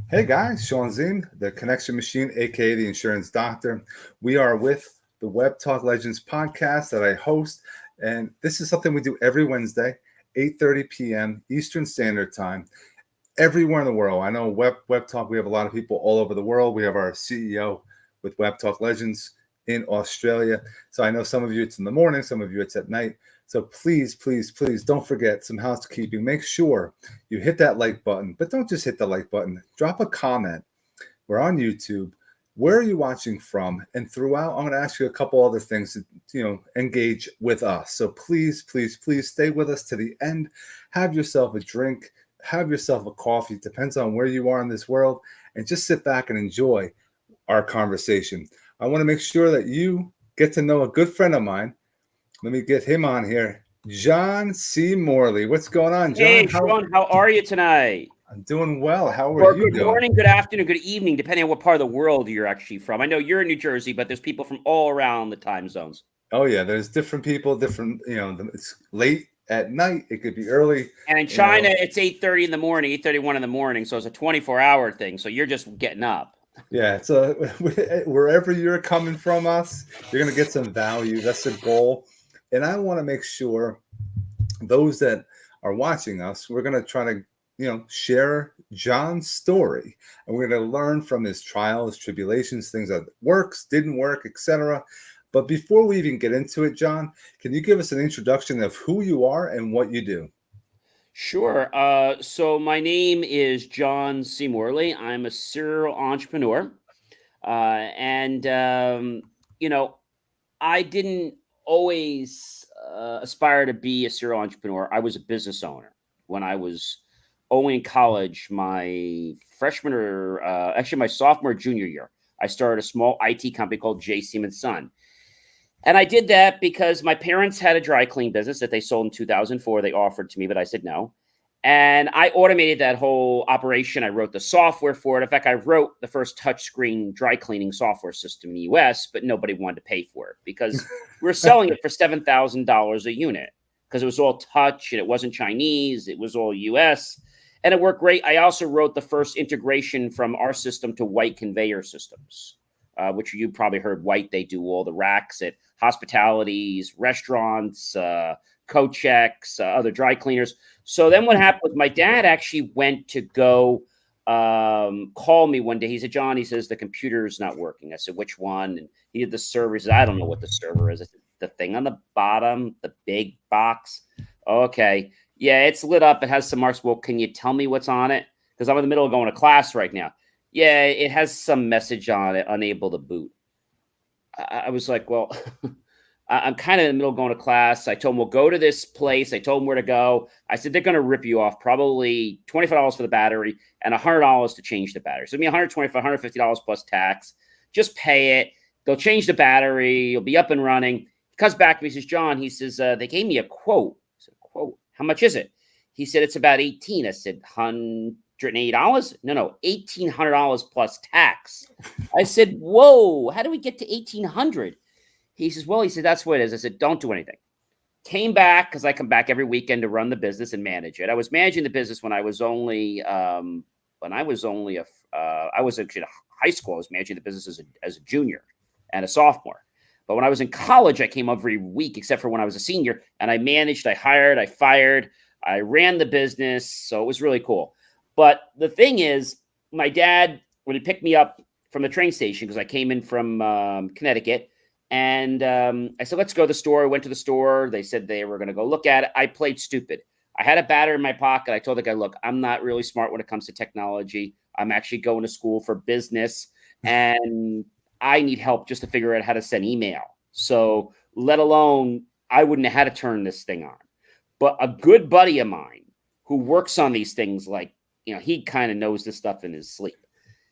Hey guys, Shawn Ziem, the Connection Machine, aka the Insurance Doctor. We are with the Webtalk Legends podcast that I host, and this is something we do every Wednesday, 8:30 p.m. Eastern Standard Time, everywhere in the world. I know Web Talk. We have a lot of people all over the world. We have our CEO with Webtalk Legends in Australia. So I know some of you it's in the morning, some of you it's at night. So please, please, please don't forget some housekeeping. Make sure you hit that like button, but don't just hit the like button. Drop a comment. We're on YouTube. Where are you watching from? And throughout, I'm going to ask you a couple other things to, engage with us. So please, please, please stay with us to the end. Have yourself a drink, have yourself a coffee. Depends on where you are in this world, and just sit back and enjoy our conversation. I want to make sure that you get to know a good friend of mine. Let me get him on here. John C. Morley. What's going on, John? Hey, Shawn, how are you tonight? I'm doing well. How are Or you good doing? morning, good afternoon, good evening, depending on what part of the world you're actually from. I know you're in New Jersey, but there's people from all around the time zones. Oh yeah, there's different people, different. It's late at night. It could be early. And in China, it's 8:30 in the morning, 8:31 in the morning, so it's a 24-hour thing. So you're just getting up. Yeah. So wherever you're coming from, us, you're gonna get some value. That's the goal, and I want to make sure those that are watching us, we're going to try to, share John's story, and we're going to learn from his trials, tribulations, things that works, didn't work, etc. But before we even get into it, John, can you give us an introduction of who you are and what you do? Sure. So my name is John C. Morley. I'm a serial entrepreneur. And, you know, I didn't always aspire to be a serial entrepreneur. I was a business owner when I was only in college. My freshman or actually my sophomore junior year, I started a small IT company called J. Seam and Son. And I did that because my parents had a dry clean business that they sold in 2004. They offered to me, but I said no. And I automated that whole operation. I wrote the software for it. In fact, I wrote the first touchscreen dry cleaning software system in the US, but nobody wanted to pay for it because we were selling it for $7,000 a unit because it was all touch and it wasn't Chinese. It was all US. And it worked great. I also wrote the first integration from our system to White conveyor systems, which you probably heard White. They do all the racks at hospitalities, restaurants, coat checks, other dry cleaners. So then what happened was my dad actually went to go call me one day. He said, John, he says, the computer's not working. I said, which one? And he did the server. He said, I don't know what the server is. I said, the thing on the bottom, the big box. Okay. Yeah, it's lit up. It has some marks. Well, can you tell me what's on it? Because I'm in the middle of going to class right now. Yeah, it has some message on it, unable to boot. I was like, well, I'm kind of in the middle of going to class. I told him, we'll go to this place. I told him where to go. I said, they're going to rip you off probably $25 for the battery and $100 to change the battery. So, I mean, $125, $150 plus tax. Just pay it. They'll change the battery. You'll be up and running. He comes back to me. He says, John, he says, they gave me a quote. I said, quote, how much is it? He said, it's about 18. I said, $180? No, $1,800 plus tax. I said, whoa, how do we get to 1,800? He says, well, he said, that's what it is. I said, don't do anything. Came back because I come back every weekend to run the business and manage it. I was managing the business when I was only I was actually in high school. I was managing the business as a junior and a sophomore. But when I was in college, I came every week, except for when I was a senior, and I managed, I hired, I fired, I ran the business. So it was really cool. But the thing is, my dad, when he picked me up from the train station, because I came in from Connecticut, and I said, let's go to the store. I went to the store. They said they were going to go look at it. I played stupid. I had a battery in my pocket. I told the guy, look, I'm not really smart when it comes to technology. I'm actually going to school for business, and I need help just to figure out how to send email. So let alone, I wouldn't have had to turn this thing on. But a good buddy of mine who works on these things, like, he kind of knows this stuff in his sleep.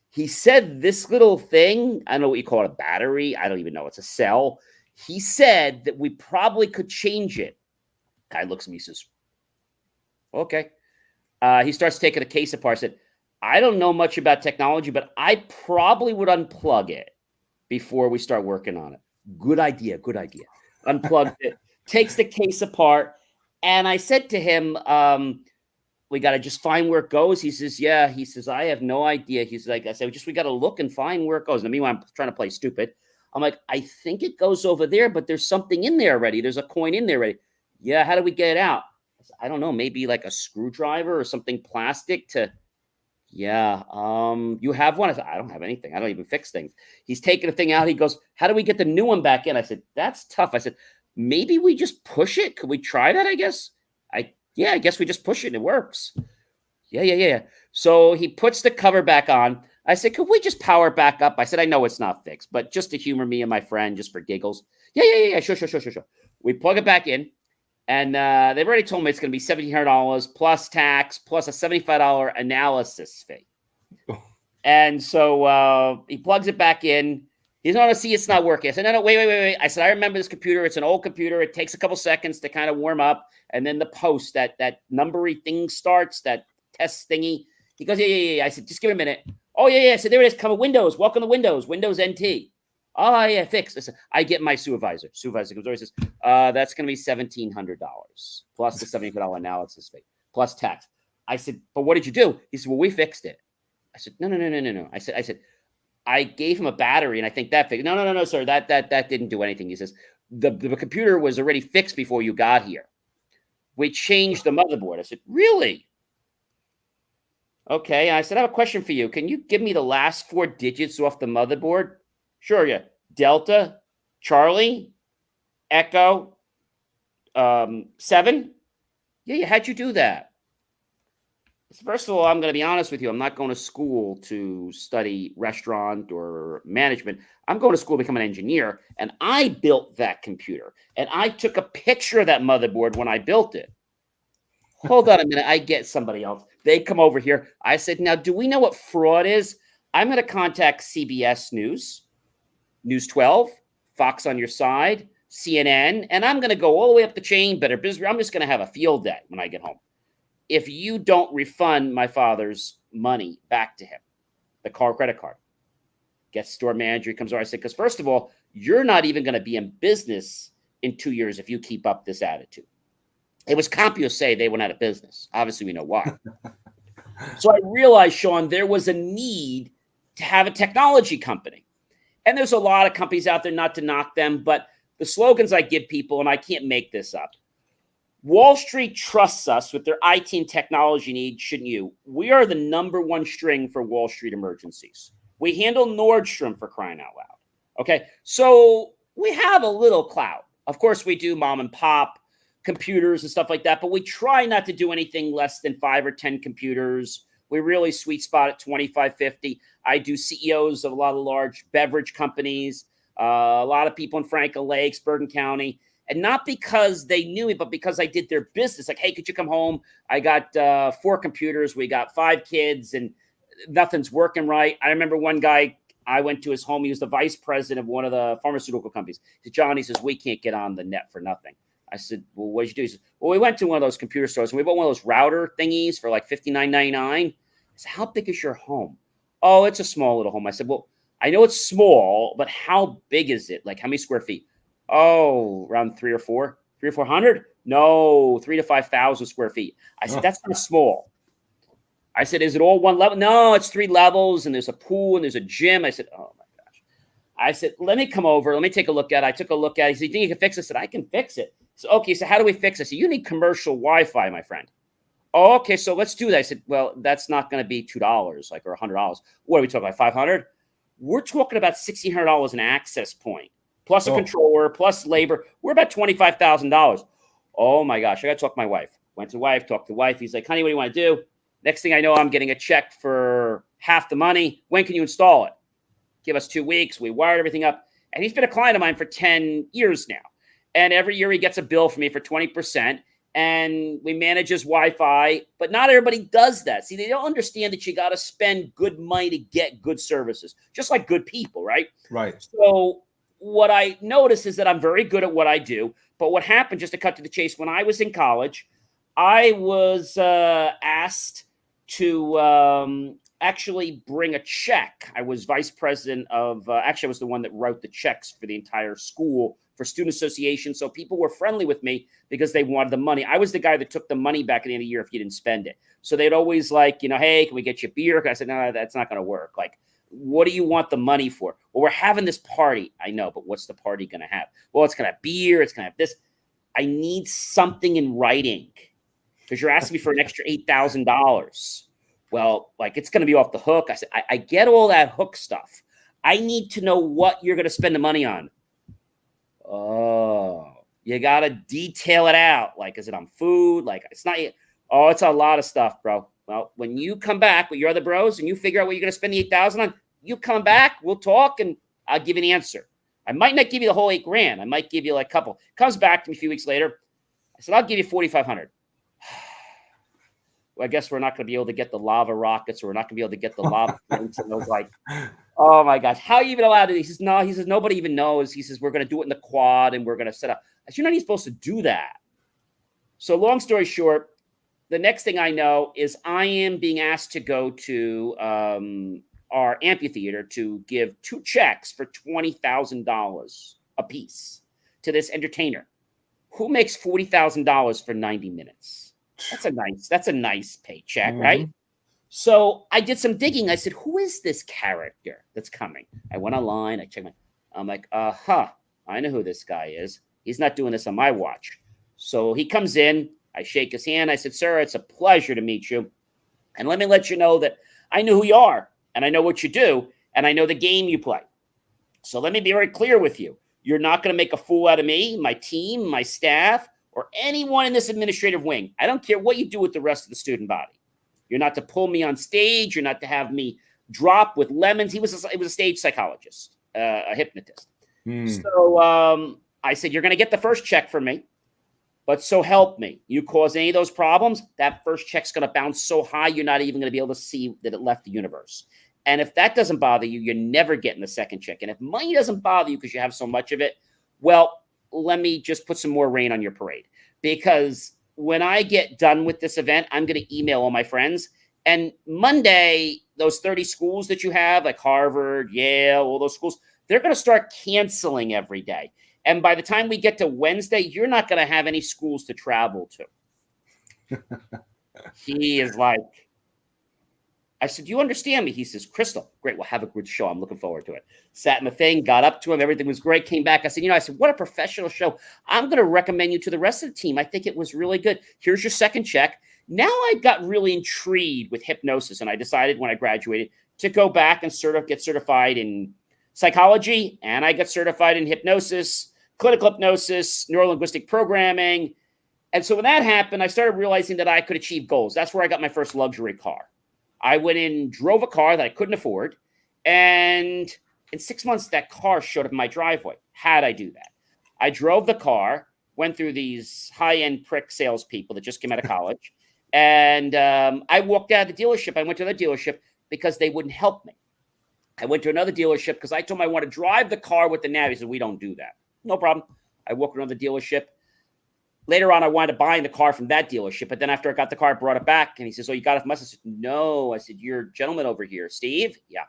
He said this little thing, I don't know what you call it, a battery. I don't even know. It's a cell. He said that we probably could change it. Guy looks at me and says, okay. He starts taking the case apart. Said, I don't know much about technology, but I probably would unplug it before we start working on it. Good idea. Unplugged it, takes the case apart. And I said to him, we got to just find where it goes. He says, yeah. He says, I have no idea. He's like, I said, we got to look and find where it goes. And meanwhile, I'm trying to play stupid. I'm like, I think it goes over there, but there's something in there already. There's a coin in there already. Yeah, how do we get it out? I said, I don't know, maybe like a screwdriver or something plastic to, yeah. You have one? I said, I don't have anything. I don't even fix things. He's taking the thing out. He goes, how do we get the new one back in? I said, that's tough. I said, maybe we just push it. Could we try that, I guess? I guess we just push it and it works. Yeah. So he puts the cover back on. I said, could we just power it back up? I said, I know it's not fixed, but just to humor me and my friend, just for giggles. Yeah. Sure. We plug it back in, and they've already told me it's going to be $1,700 plus tax, plus a $75 analysis fee. And so he plugs it back in. He's going to see it's not working. I said, no, wait. I said, I remember this computer. It's an old computer. It takes a couple seconds to kind of warm up. And then the post, that numbery thing starts, that test thingy. He goes, yeah. I said, just give me a minute. Oh, yeah. I said, there it is. Come Windows. Welcome to Windows. Windows NT. Oh, yeah, fixed. I said, I get my supervisor. Supervisor comes over and says, that's going to be $1,700 plus the $75 analysis fee plus tax. I said, but what did you do? He said, well, we fixed it. I said, no. I said, I gave him a battery, and I think that fixed. No, sir, that didn't do anything. He says, the computer was already fixed before you got here. We changed the motherboard. I said, really? Okay. I said, I have a question for you. Can you give me the last 4 digits off the motherboard? Sure, yeah. Delta, Charlie, Echo, 7. Yeah, how'd you do that? First of all, I'm going to be honest with you. I'm not going to school to study restaurant or management. I'm going to school to become an engineer, and I built that computer, and I took a picture of that motherboard when I built it. Hold on a minute. I get somebody else. They come over here. I said, now, do we know what fraud is? I'm going to contact CBS News, News 12, Fox on Your Side, CNN, and I'm going to go all the way up the chain, Better Business. I'm just going to have a field day when I get home. If you don't refund my father's money back to him, the credit card, gets store manager, he comes over. I said, because first of all, you're not even going to be in business in 2 years if you keep up this attitude. It was CompuSay they went out of business. Obviously, we know why. So I realized, Shawn, there was a need to have a technology company. And there's a lot of companies out there, not to knock them, but the slogans I give people, and I can't make this up. Wall Street trusts us with their IT and technology needs, shouldn't you? We are the number one string for Wall Street emergencies. We handle Nordstrom, for crying out loud. Okay, so we have a little clout. Of course, we do mom and pop computers and stuff like that, but we try not to do anything less than 5 or 10 computers. We really sweet spot at 25, 50. I do CEOs of a lot of large beverage companies, a lot of people in Franklin Lakes, Bergen County. And not because they knew me, but because I did their business. Like, hey, could you come home? I got 4 computers. We got 5 kids, and nothing's working right. I remember one guy, I went to his home. He was the vice president of one of the pharmaceutical companies. He said, John, he says, we can't get on the net for nothing. I said, well, what did you do? He said, well, we went to one of those computer stores, and we bought one of those router thingies for like $59.99. I said, how big is your home? Oh, it's a small little home. I said, well, I know it's small, but how big is it? Like, how many square feet? Oh, around 3 or 400? No, 3,000 to 5,000 square feet. I said, that's not small. I said, is it all one level? No, it's 3 levels, and there's a pool, and there's a gym. I said, oh my gosh. I said, let me come over. Let me take a look at it. I took a look at it. He said, you think you can fix it? I said, I can fix it. So, okay, so how do we fix it? I said, you need commercial Wi-Fi, my friend. Oh, okay, so let's do that. I said, well, that's not going to be $2, like, or $100. What are we talking about, $500? We're talking about $1,600 an access point, plus a controller, plus labor. We're about $25,000. Oh, my gosh, I got to talk to my wife. Went to the wife, talked to the wife. He's like, honey, what do you want to do? Next thing I know, I'm getting a check for half the money. When can you install it? Give us 2 weeks. We wired everything up. And he's been a client of mine for 10 years now. And every year he gets a bill from me for 20%. And we manage his Wi-Fi. But not everybody does that. See, they don't understand that you got to spend good money to get good services, just like good people, right? Right. So what I notice is that I'm very good at what I do. But what happened, just to cut to the chase, when I was in college, I was asked to actually bring a check. I was vice president of, actually, I was the one that wrote the checks for the entire school for student association. So people were friendly with me because they wanted the money. I was the guy that took the money back at the end of the year if you didn't spend it. So they'd always like, hey, can we get you a beer? I said, no, that's not going to work. Like, what do you want the money for? Well, we're having this party. I know, but what's the party going to have? Well, it's going to have beer. It's going to have this. I need something in writing because you're asking me for an extra $8,000. Well, like, it's going to be off the hook. I said, I get all that hook stuff. I need to know what you're going to spend the money on. Oh, you got to detail it out. Like, is it on food? Like, it's not. Oh, it's a lot of stuff, bro. Well, when you come back with your other bros and you figure out what you're going to spend the $8,000 on, you come back, we'll talk, and I'll give you an answer. I might not give you the whole $8,000. I might give you like a couple. Comes back to me a few weeks later. I said, I'll give you $4,500. Well, I guess we're not going to be able to get the lava rockets, or we're not going to be able to get the lava floats. And I was like, oh my gosh, how are you even allowed to do this? He says, no, he says, nobody even knows. He says, we're going to do it in the quad and we're going to set up. I said, you're not even supposed to do that. So long story short, the next thing I know is I am being asked to go to our amphitheater to give 2 checks for $20,000 a piece to this entertainer who makes $40,000 for 90 minutes. That's a nice paycheck, right? So I did some digging. I said, who is this character that's coming? I went online. I checked I'm like, I know who this guy is. He's not doing this on my watch. So he comes in. I shake his hand. I said, sir, it's a pleasure to meet you. And let me let you know that I know who you are, and I know what you do, and I know the game you play. So let me be very clear with you. You're not going to make a fool out of me, my team, my staff, or anyone in this administrative wing. I don't care what you do with the rest of the student body. You're not to pull me on stage. You're not to have me drop with lemons. He was a stage psychologist, a hypnotist. So I said, you're going to get the first check from me. But so help me. You cause any of those problems, that first check's going to bounce so high, you're not even going to be able to see that it left the universe. And if that doesn't bother you, you're never getting the second check. And if money doesn't bother you because you have so much of it, well, let me just put some more rain on your parade. Because when I get done with this event, I'm going to email all my friends. And Monday, those 30 schools that you have, like Harvard, Yale, all those schools, they're going to start canceling every day. And by the time we get to Wednesday, you're not going to have any schools to travel to. He is like, I said, do you understand me? He says, Crystal, great. We'll have a good show. I'm looking forward to it. Sat in the thing, got up to him. Everything was great. Came back. I said, what a professional show. I'm going to recommend you to the rest of the team. I think it was really good. Here's your second check. Now I got really intrigued with hypnosis. And I decided when I graduated to go back and get certified in psychology. And I got certified in hypnosis, clinical hypnosis, neuro-linguistic programming. And so when that happened, I started realizing that I could achieve goals. That's where I got my first luxury car. I went in, drove a car that I couldn't afford. And in 6 months, that car showed up in my driveway. How'd I do that? I drove the car, went through these high-end prick salespeople that just came out of college. And I walked out of the dealership. I went to another dealership because they wouldn't help me. I went to another dealership because I told them I want to drive the car with the nav. He said, we don't do that. No problem. I walked around the dealership. Later on, I wound up buying the car from that dealership. But then after I got the car, I brought it back. And he says, oh, you got it from us? I said, no. I said, your gentleman over here, Steve? Yeah.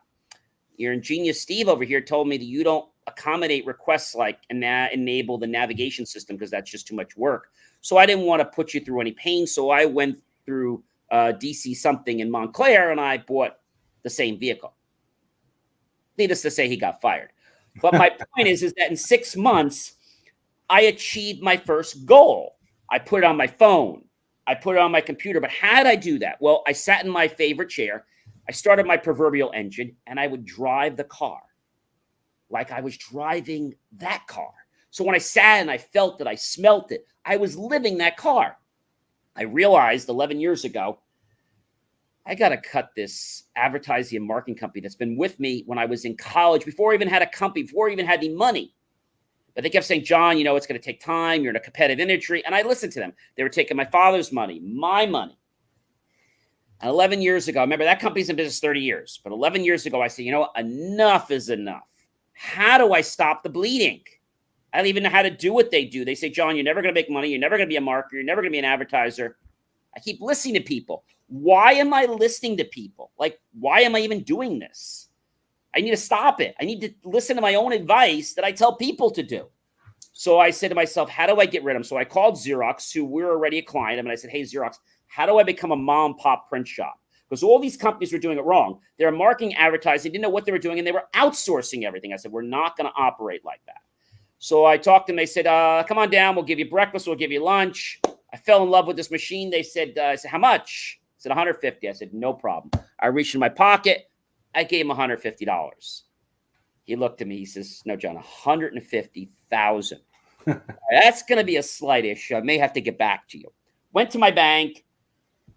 Your ingenious Steve over here told me that you don't accommodate requests like enable the navigation system because that's just too much work. So I didn't want to put you through any pain. So I went through DC something in Montclair and I bought the same vehicle. Needless to say, he got fired. But my point is that in 6 months, I achieved my first goal. I put it on my phone. I put it on my computer. But how did I do that? Well, I sat in my favorite chair. I started my proverbial engine, and I would drive the car like I was driving that car. So when I sat and I felt it, I smelt it, I was living that car. I realized 11 years ago, I got to cut this advertising and marketing company that's been with me when I was in college, before I even had a company, before I even had any money. But they kept saying, John, it's going to take time. You're in a competitive industry. And I listened to them. They were taking my father's money, my money. And 11 years ago, remember that company's in business 30 years. But 11 years ago, I said, enough is enough. How do I stop the bleeding? I don't even know how to do what they do. They say, John, you're never going to make money. You're never going to be a marketer. You're never going to be an advertiser. I keep listening to people. Why am I listening to people? Like, why am I even doing this? I need to stop it. I need to listen to my own advice that I tell people to do. So I said to myself, how do I get rid of them? So I called Xerox, who we're already a client of, and I said, hey, Xerox, how do I become a mom and pop print shop? Because all these companies were doing it wrong. They were marketing, advertising, didn't know what they were doing, and they were outsourcing everything. I said, we're not going to operate like that. So I talked to them. They said, come on down. We'll give you breakfast. We'll give you lunch. I fell in love with this machine. They said, I said, how much? I said, 150. I said, no problem. I reached in my pocket. I gave him $150. He looked at me. He says, no, John, 150,000. That's going to be a slight issue. I may have to get back to you. Went to my bank,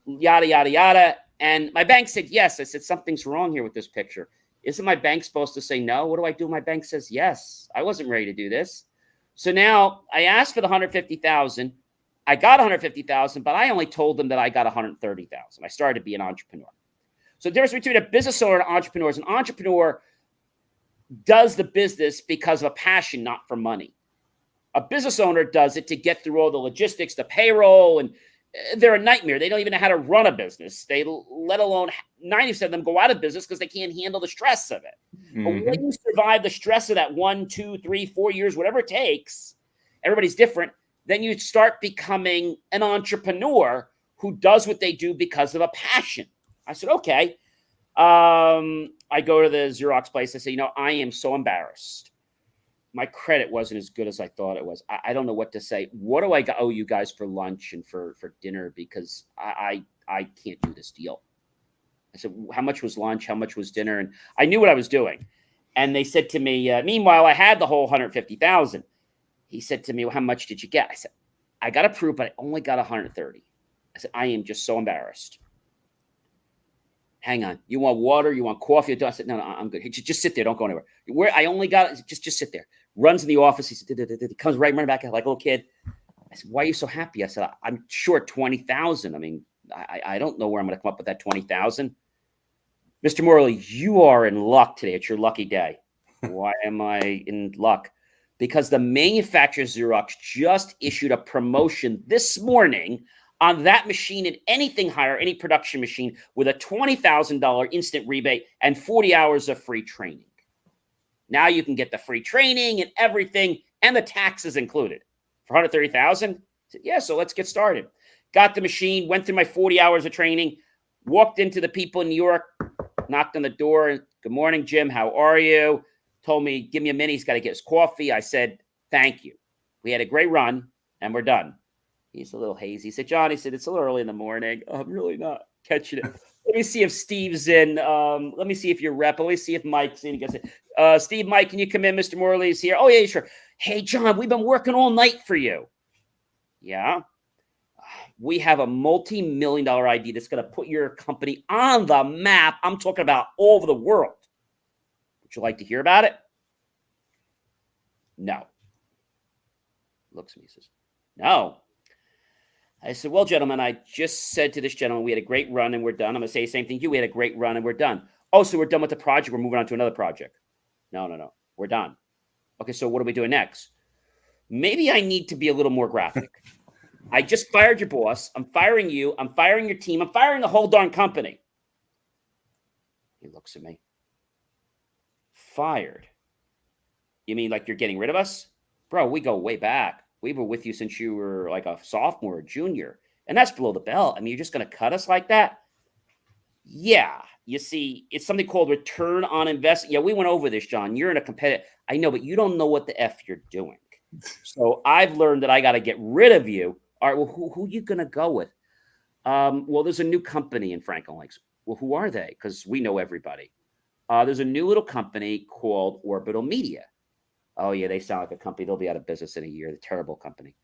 yada, yada, yada. And my bank said, yes. I said, something's wrong here with this picture. Isn't my bank supposed to say no? What do I do? My bank says yes. I wasn't ready to do this. So now I asked for the 150,000. I got 150,000, but I only told them that I got 130,000. I started to be an entrepreneur. So the difference between a business owner and an entrepreneur is an entrepreneur does the business because of a passion, not for money. A business owner does it to get through all the logistics, the payroll, and they're a nightmare. They don't even know how to run a business. They, let alone 90% of them go out of business because they can't handle the stress of it. But when you survive the stress of that 1, 2, 3, 4 years, whatever it takes, everybody's different, then you start becoming an entrepreneur who does what they do because of a passion. I said, okay. I go to the Xerox place. I say, I am so embarrassed. My credit wasn't as good as I thought it was. I don't know what to say. What do I owe you guys for lunch and for dinner? Because I can't do this deal. I said, how much was lunch? How much was dinner? And I knew what I was doing. And they said to me, meanwhile, I had the whole 150,000. He said to me, well, how much did you get? I said, I got approved, but I only got 130. I said, I am just so embarrassed. Hang on. You want water? You want coffee? I said, no, I'm good. Just sit there. Don't go anywhere. Where I only got it. Just sit there. Runs in the office. He said, he comes running back like a little kid. I said, why are you so happy? I said, I'm short 20,000. I mean, I don't know where I'm going to come up with that 20,000. Mr. Morley, you are in luck today. It's your lucky day. Why am I in luck? Because the manufacturer Xerox just issued a promotion this morning on that machine and anything higher, any production machine, with a $20,000 instant rebate and 40 hours of free training. Now you can get the free training and everything, and the taxes included for 130,000. Yeah, so let's get started. Got the machine, went through my 40 hours of training, walked into the people in New York, knocked on the door. Good morning, Jim. How are you? Told me, give me a minute. He's got to get his coffee. I said, thank you. We had a great run, and we're done. He's a little hazy. He said, John, he said, it's a little early in the morning. I'm really not catching it. Let me see if Steve's in. Let me see if you're rep. Let me see if Mike's in. He goes, Steve, Mike, can you come in? Mr. Morley's here. Oh, yeah, sure. Hey, John, we've been working all night for you. Yeah. We have a multi-million-dollar idea that's going to put your company on the map. I'm talking about all over the world. Would you like to hear about it? No. Looks at me and says, no. I said, well, gentlemen, I just said to this gentleman, we had a great run and we're done. I'm going to say the same thing to you. We had a great run and we're done. Oh, so we're done with the project. We're moving on to another project. No. We're done. Okay, so what are we doing next? Maybe I need to be a little more graphic. I just fired your boss. I'm firing you. I'm firing your team. I'm firing the whole darn company. He looks at me. Fired? You mean like you're getting rid of us? Bro, we go way back. We were with you since you were like a sophomore or junior. And that's below the belt. I mean, you're just going to cut us like that? Yeah. You see, it's something called return on investment. Yeah, we went over this, John. You're in a competitive. I know, but you don't know what the F you're doing. So I've learned that I got to get rid of you. All right, well, who are you going to go with? Well, there's a new company in Franklin Lakes. Well, who are they? Because we know everybody. There's a new little company called Orbital Media. Oh, yeah, they sound like a company. They'll be out of business in a year. They're a terrible company.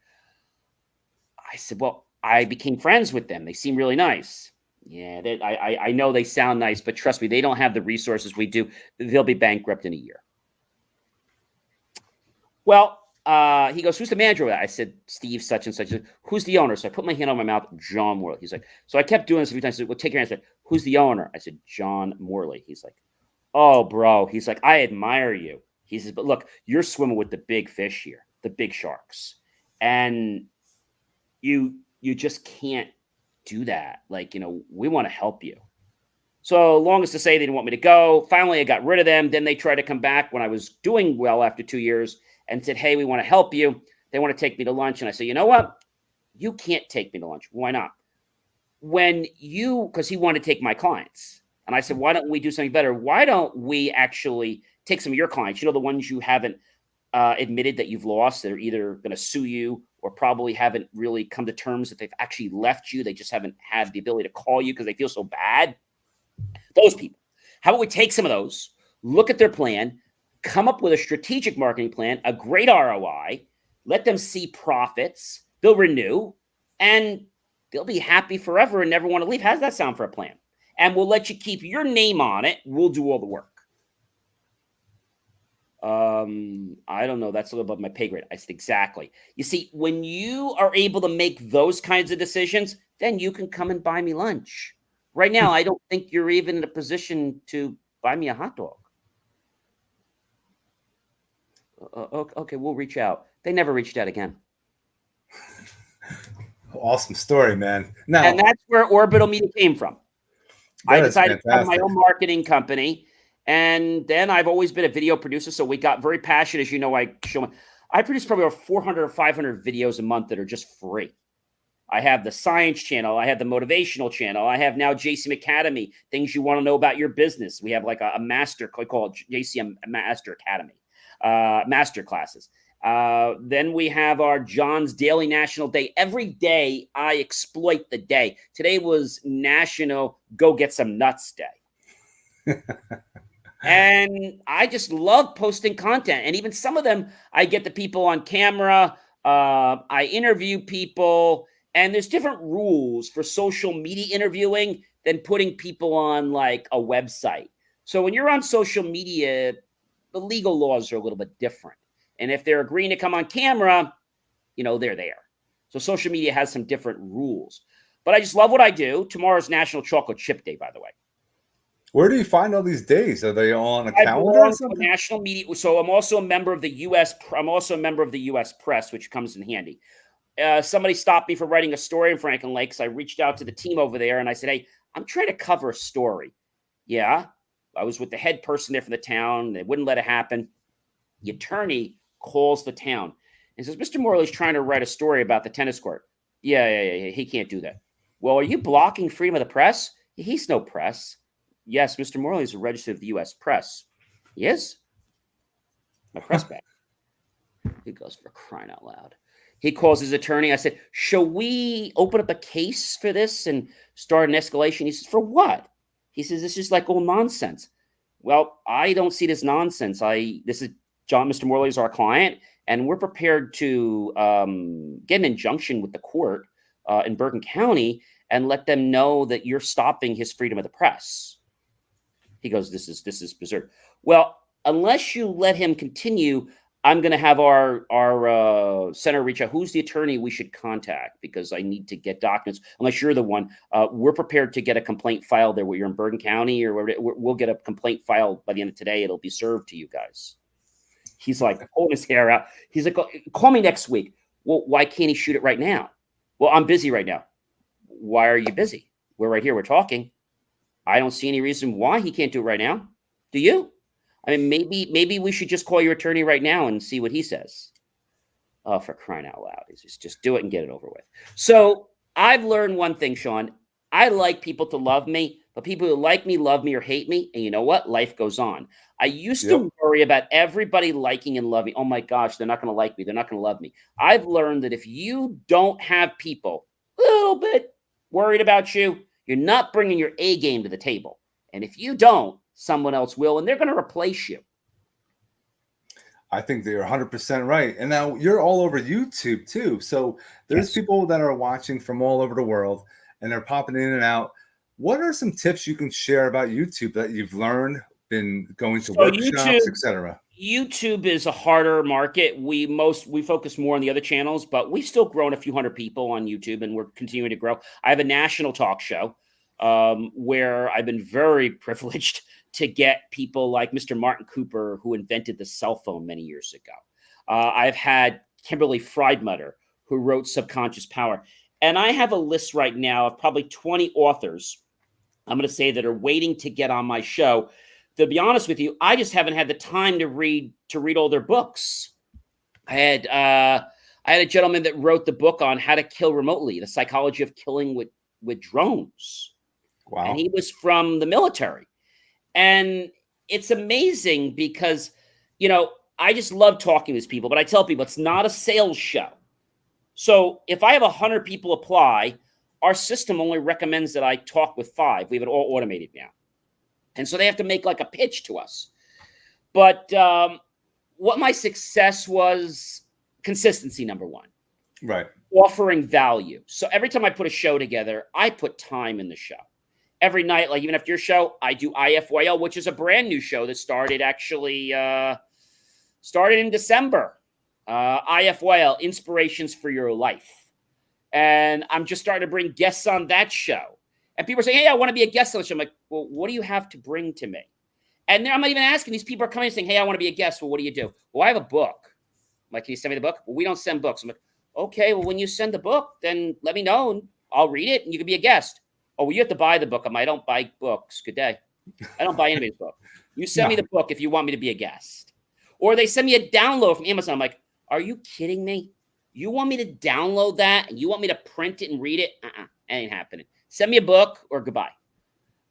I said, well, I became friends with them. They seem really nice. Yeah, I know they sound nice, but trust me, they don't have the resources we do. They'll be bankrupt in a year. Well, he goes, who's the manager of that? I said, Steve, such and such. He said, who's the owner? So I put my hand on my mouth, John Morley. He's like, so I kept doing this a few times. I said, well, take your hand. I said, who's the owner? I said, John Morley. He's like, oh, bro. He's like, I admire you. He says, but look, you're swimming with the big fish here, the big sharks. And you just can't do that. Like, we want to help you. So longest to say, they didn't want me to go. Finally, I got rid of them. Then they tried to come back when I was doing well after 2 years. and said, hey, we want to help you. They want to take me to lunch. And I said, you know what? You can't take me to lunch. Why not? Because he wanted to take my clients. And I said, why don't we do something better? Why don't we actually take some of your clients, the ones you haven't admitted that you've lost, that are either going to sue you or probably haven't really come to terms that they've actually left you. They just haven't had the ability to call you because they feel so bad. Those people. How about we take some of those, look at their plan, come up with a strategic marketing plan, a great ROI, let them see profits, they'll renew, and they'll be happy forever and never want to leave. How does that sound for a plan? And we'll let you keep your name on it. We'll do all the work. I don't know. That's a little above my pay grade. I said, exactly. You see, when you are able to make those kinds of decisions, then you can come and buy me lunch. Right now, I don't think you're even in a position to buy me a hot dog. Okay, we'll reach out. They never reached out again. Awesome story, man. Now, and that's where Orbital Media came from. I decided to have my own marketing company. And then I've always been a video producer. So we got very passionate. As you know, I produce probably over 400 or 500 videos a month that are just free. I have the science channel. I have the motivational channel. I have now JCM Academy, things you want to know about your business. We have like a master, we call it JCM Master Academy, master classes. Then we have our John's Daily National Day. Every day I exploit the day. Today was National Go Get Some Nuts Day. And I just love posting content. And even some of them, I get the people on camera. I interview people. And there's different rules for social media interviewing than putting people on like a website. So when you're on social media, the legal laws are a little bit different. And if they're agreeing to come on camera, they're there. So social media has some different rules. But I just love what I do. Tomorrow's National Chocolate Chip Day, by the way. Where do you find all these days? Are they all on a calendar or something? National media. So I'm also a member of the U.S. Press, which comes in handy. Somebody stopped me for writing a story in Franklin Lake. So I reached out to the team over there and I said, hey, I'm trying to cover a story. Yeah. I was with the head person there for the town. They wouldn't let it happen. The attorney calls the town and says, Mr. Morley's trying to write a story about the tennis court. Yeah. He can't do that. Well, are you blocking freedom of the press? He's no press. Yes, Mr. Morley is a registered of the U.S. Press. He is? My press badge. He goes, for crying out loud. He calls his attorney. I said, shall we open up a case for this and start an escalation? He says, for what? He says, this is like old nonsense. Well, I don't see this nonsense. This is Mr. Morley is our client, and we're prepared to get an injunction with the court in Bergen County and let them know that you're stopping his freedom of the press. He goes, this is berserk. Well, unless you let him continue, I'm going to have our center reach out. Who's the attorney we should contact? Because I need to get documents. Unless you're the one, we're prepared to get a complaint filed there where you're in Bergen County, or we'll get a complaint filed by the end of today. It'll be served to you guys. He's like pulling his hair out. He's like, call me next week. Well, why can't he shoot it right now? Well, I'm busy right now. Why are you busy? We're right here. We're talking. I don't see any reason why he can't do it right now. Do you? I mean, maybe we should just call your attorney right now and see what he says. Oh, for crying out loud. Just do it and get it over with. So I've learned one thing, Shawn. I like people to love me, but people who like me, love me, or hate me. And you know what? Life goes on. I used to worry about everybody liking and loving. Oh my gosh, they're not going to like me. They're not going to love me. I've learned that if you don't have people a little bit worried about you, you're not bringing your A game to the table. And if you don't, someone else will, and they're going to replace you. I think they're 100% right. And now you're all over YouTube too. So there's people that are watching from all over the world and they're popping in and out. What are some tips you can share about YouTube that you've learned, been going to workshops, etc.? YouTube is a harder market. We focus more on the other channels, but we've still grown a few hundred people on YouTube and we're continuing to grow. I have a national talk show where I've been very privileged to get people like Mr. Martin Cooper, who invented the cell phone many years ago. I've had Kimberly Friedmutter, who wrote Subconscious Power. And I have a list right now of probably 20 authors, I'm going to say, that are waiting to get on my show. To be honest with you, I just haven't had the time to read all their books. I had a gentleman that wrote the book on how to kill remotely, the psychology of killing with drones. And Wow. he was from the military. And it's amazing because, I just love talking to these people, but I tell people it's not a sales show. So if I have 100 people apply, our system only recommends that I talk with 5. We have it all automated now. And so they have to make like a pitch to us. But what my success was, consistency, number one. Right. Offering value. So every time I put a show together, I put time in the show. Every night, like even after your show, I do IFYL, which is a brand new show that started in December. IFYL, Inspirations for Your Life. And I'm just starting to bring guests on that show. And people are saying, hey, I want to be a guest on the show. I'm like, well, what do you have to bring to me? And then I'm not even asking. These people are coming and saying, hey, I want to be a guest. Well, what do you do? Well, I have a book. I'm like, can you send me the book? Well, we don't send books. I'm like, okay, well, when you send the book, then let me know and I'll read it and you can be a guest. Oh, well, you have to buy the book. I don't buy books. Good day. I don't buy anybody's book. You send me the book if you want me to be a guest. Or they send me a download from Amazon. I'm like, are you kidding me? You want me to download that and you want me to print it and read it? Ain't happening. Send me a book or goodbye.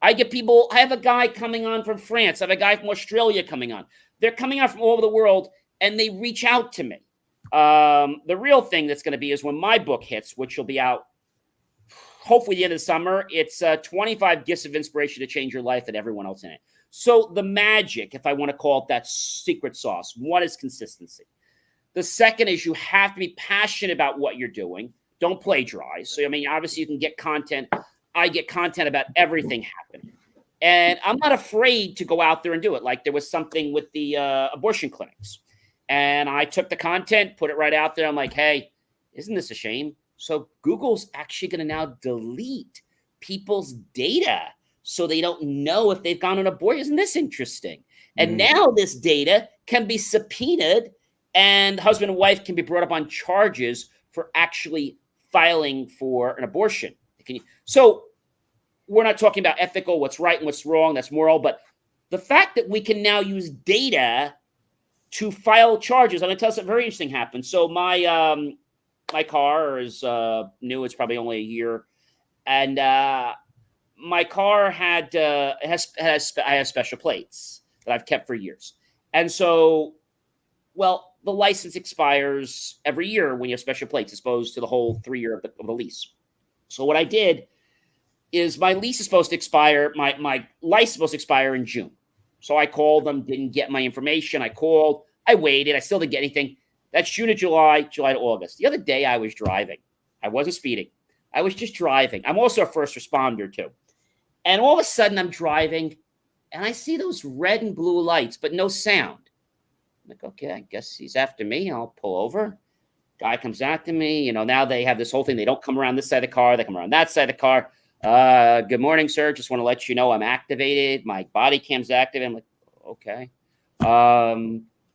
I have a guy coming on from France. I have a guy from Australia coming on. They're coming on from all over the world and they reach out to me. The real thing that's going to be is when my book hits, which will be out hopefully the end of the summer. It's 25 gifts of inspiration to change your life and everyone else in it. So the magic, if I want to call it that secret sauce, one is consistency. The second is you have to be passionate about what you're doing. Don't plagiarize. So, obviously you can get content. I get content about everything happening. And I'm not afraid to go out there and do it. Like there was something with the abortion clinics. And I took the content, put it right out there. I'm like, hey, isn't this a shame? So Google's actually going to now delete people's data so they don't know if they've gone on abortion. Isn't this interesting? And now this data can be subpoenaed and husband and wife can be brought up on charges for actually filing for an abortion. So we're not talking about ethical, what's right and what's wrong, that's moral, but the fact that we can now use data to file charges, I'm going to tell you something very interesting happened. So my car is new. It's probably only a year. And my car has special plates that I've kept for years. And so, the license expires every year when you have special plates, as opposed to the whole 3-year of the lease. So what I did is my lease is supposed to expire. My license is supposed to expire in June. So I called them, didn't get my information. I called, I waited. I still didn't get anything. That's June to July to August. The other day I was driving. I wasn't speeding. I was just driving. I'm also a first responder too. And all of a sudden I'm driving and I see those red and blue lights, but no sound. I'm like, okay, I guess he's after me. I'll pull over. Guy comes after me. Now they have this whole thing. They don't come around this side of the car. They come around that side of the car. Good morning, sir. Just want to let you know I'm activated. My body cam's active. I'm like, okay.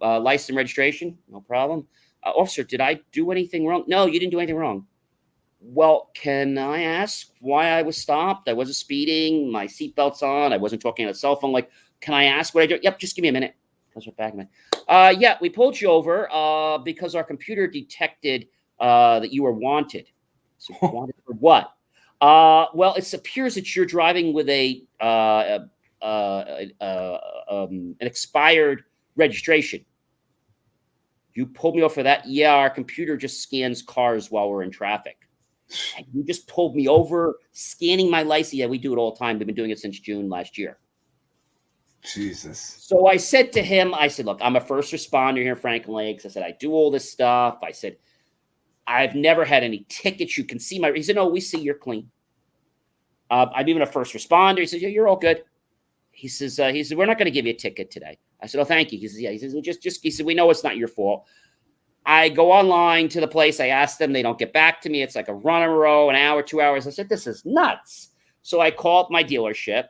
License and registration, no problem. Officer, did I do anything wrong? No, you didn't do anything wrong. Well, can I ask why I was stopped? I wasn't speeding. My seatbelt's on. I wasn't talking on a cell phone. Like, can I ask what I do? Yep, just give me a minute. Comes right back a minute. Yeah, we pulled you over because our computer detected that you were wanted. So wanted for what? It appears that you're driving with an expired registration. You pulled me over for that? Yeah, our computer just scans cars while we're in traffic. And you just pulled me over, scanning my license. Yeah, we do it all the time. We've been doing it since June last year. Jesus. So I said to him, look, I'm a first responder here in Franklin Lakes. I said, I do all this stuff. I said, I've never had any tickets. You can see he said, no, we see you're clean. I'm even a first responder. He says, yeah, you're all good. He says, we're not going to give you a ticket today. I said, oh, thank you. He says, yeah. He says, well, he said, we know it's not your fault. I go online to the place. I ask them. They don't get back to me. It's like a run in a row, an hour, 2 hours. I said, this is nuts. So I called my dealership.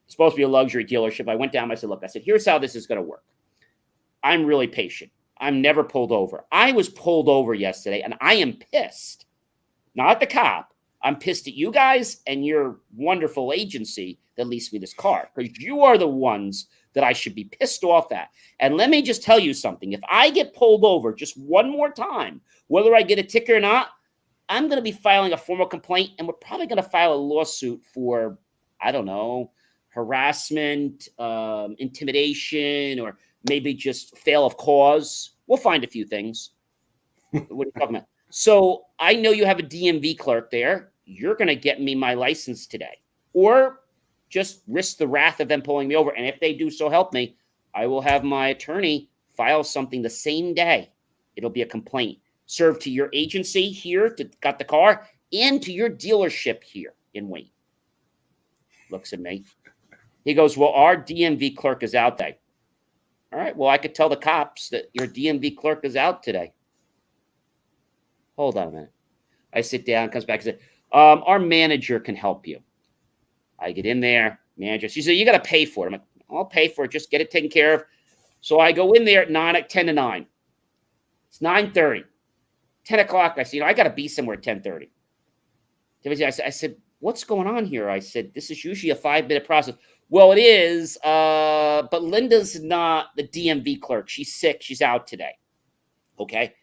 It's supposed to be a luxury dealership. I went down. I said, look, here's how this is going to work. I'm really patient. I'm never pulled over. I was pulled over yesterday, and I am pissed. Not at the cop. I'm pissed at you guys and your wonderful agency that leased me this car, because you are the ones that I should be pissed off at. And let me just tell you something. If I get pulled over just one more time, whether I get a ticket or not, I'm going to be filing a formal complaint, and we're probably going to file a lawsuit for, I don't know, harassment, intimidation, or maybe just fail of cause. We'll find a few things. What are you talking about? So I know you have a DMV clerk there. You're going to get me my license today, or just risk the wrath of them pulling me over. And if they do, so help me, I will have my attorney file something the same day. It'll be a complaint served to your agency here that got the car and to your dealership here in Wayne. Looks at me. He goes, well, our DMV clerk is out today. All right, well, I could tell the cops that your DMV clerk is out today. Hold on a minute. I sit down, comes back and says, our manager can help you. I get in there, manager. She said, you got to pay for it. I'm like, I'll pay for it. Just get it taken care of. So I go in there at 10 to 9. It's 9:30. 10 o'clock, I said, I got to be somewhere at 10:30. I said, what's going on here? I said, this is usually a 5-minute process. Well, it is, but Linda's not the DMV clerk. She's sick. She's out today. Okay.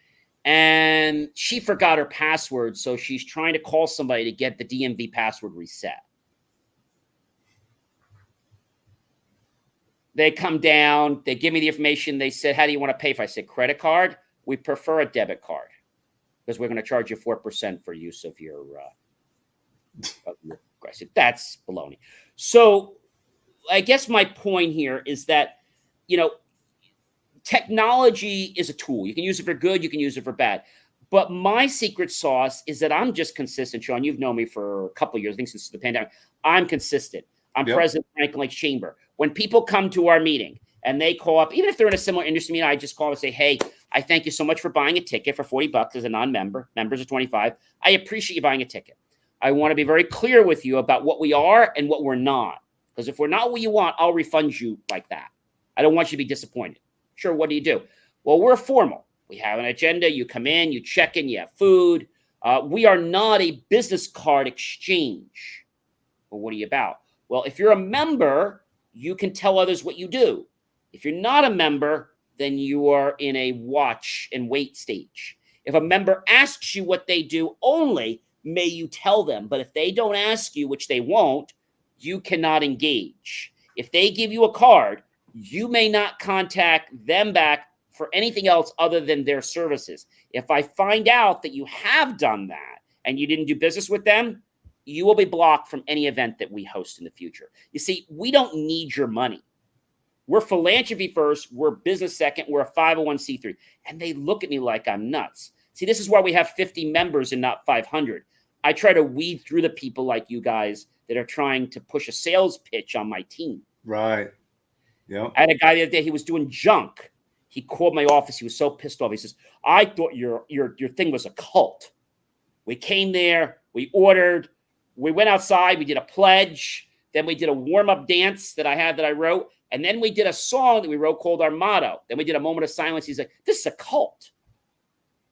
And she forgot her password, so she's trying to call somebody to get the DMV password reset. They come down. They give me the information. They said, how do you want to pay for it? I said, credit card. We prefer a debit card because we're going to charge you 4% for use of your I said, that's baloney. So I guess my point here is that, technology is a tool. You can use it for good. You can use it for bad. But my secret sauce is that I'm just consistent, Shawn. You've known me for a couple of years, I think since the pandemic. I'm consistent. I'm president of Franklin Lakes Chamber. When people come to our meeting and they call up, even if they're in a similar industry meeting, I just call and say, hey, I thank you so much for buying a ticket for $40 as a non-member. Members are $25. I appreciate you buying a ticket. I want to be very clear with you about what we are and what we're not. Because if we're not what you want, I'll refund you like that. I don't want you to be disappointed. Sure, what do? Well, we're formal. We have an agenda. You come in, you check in, you have food. We are not a business card exchange. Well, what are you about? Well, if you're a member, you can tell others what you do. If you're not a member, then you are in a watch and wait stage. If a member asks you what they do only, may you tell them. But if they don't ask you, which they won't, you cannot engage. If they give you a card, you may not contact them back for anything else other than their services. If I find out that you have done that and you didn't do business with them, you will be blocked from any event that we host in the future. You see, we don't need your money. We're philanthropy first. We're business second. We're a 501c3. And they look at me like I'm nuts. See, this is why we have 50 members and not 500. I try to weed through the people like you guys that are trying to push a sales pitch on my team. Right. Yeah. I had a guy the other day, he was doing junk. He called my office. He was so pissed off. He says, I thought your thing was a cult. We came there, we ordered, we went outside, we did a pledge, then we did a warm-up dance that I wrote, and then we did a song that we wrote called our motto. Then we did a moment of silence. He's like, this is a cult.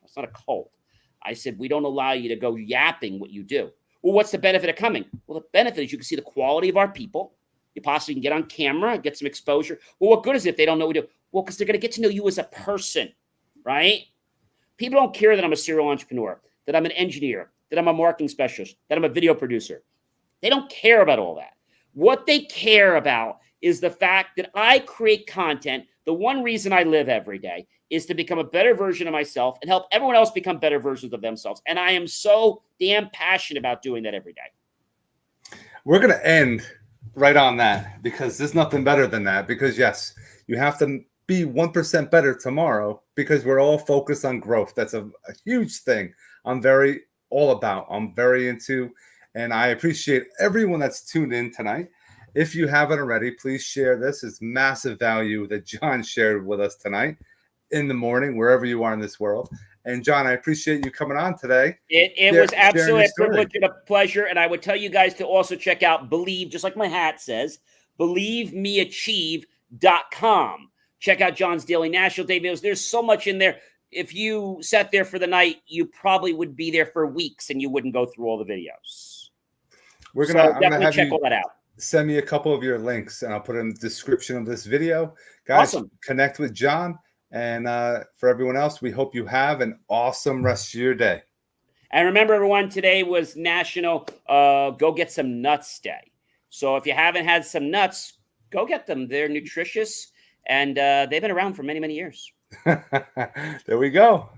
It's not a cult. I said, we don't allow you to go yapping what you do. Well, what's the benefit of coming? Well, the benefit is you can see the quality of our people. You possibly can get on camera, get some exposure. Well, what good is it if they don't know what we do? Well, because they're going to get to know you as a person, right? People don't care that I'm a serial entrepreneur, that I'm an engineer, that I'm a marketing specialist, that I'm a video producer. They don't care about all that. What they care about is the fact that I create content. The one reason I live every day is to become a better version of myself and help everyone else become better versions of themselves. And I am so damn passionate about doing that every day. We're going to end right on that because there's nothing better than that. Because yes, you have to be 1% better tomorrow because we're all focused on growth. That's a huge thing I'm very into, and I appreciate everyone that's tuned in tonight. If you haven't already, please share this. It's massive value that John shared with us tonight in the morning, wherever you are in this world. And John, I appreciate you coming on today. It was absolutely a privilege and a pleasure. And I would tell you guys to also check out Believe, just like my hat says, believemeachieve.com. Check out John's Daily National Day videos. There's so much in there. If you sat there for the night, you probably would be there for weeks and you wouldn't go through all the videos. I'm gonna have check you, all that out. send me a couple of your links, and I'll put it in the description of this video. Guys, Awesome. connect with John. And for everyone else, we hope you have an awesome rest of your day. And remember, everyone, today was National Go Get Some Nuts Day. So if you haven't had some nuts, go get them. They're nutritious, and they've been around for many, many years. There we go.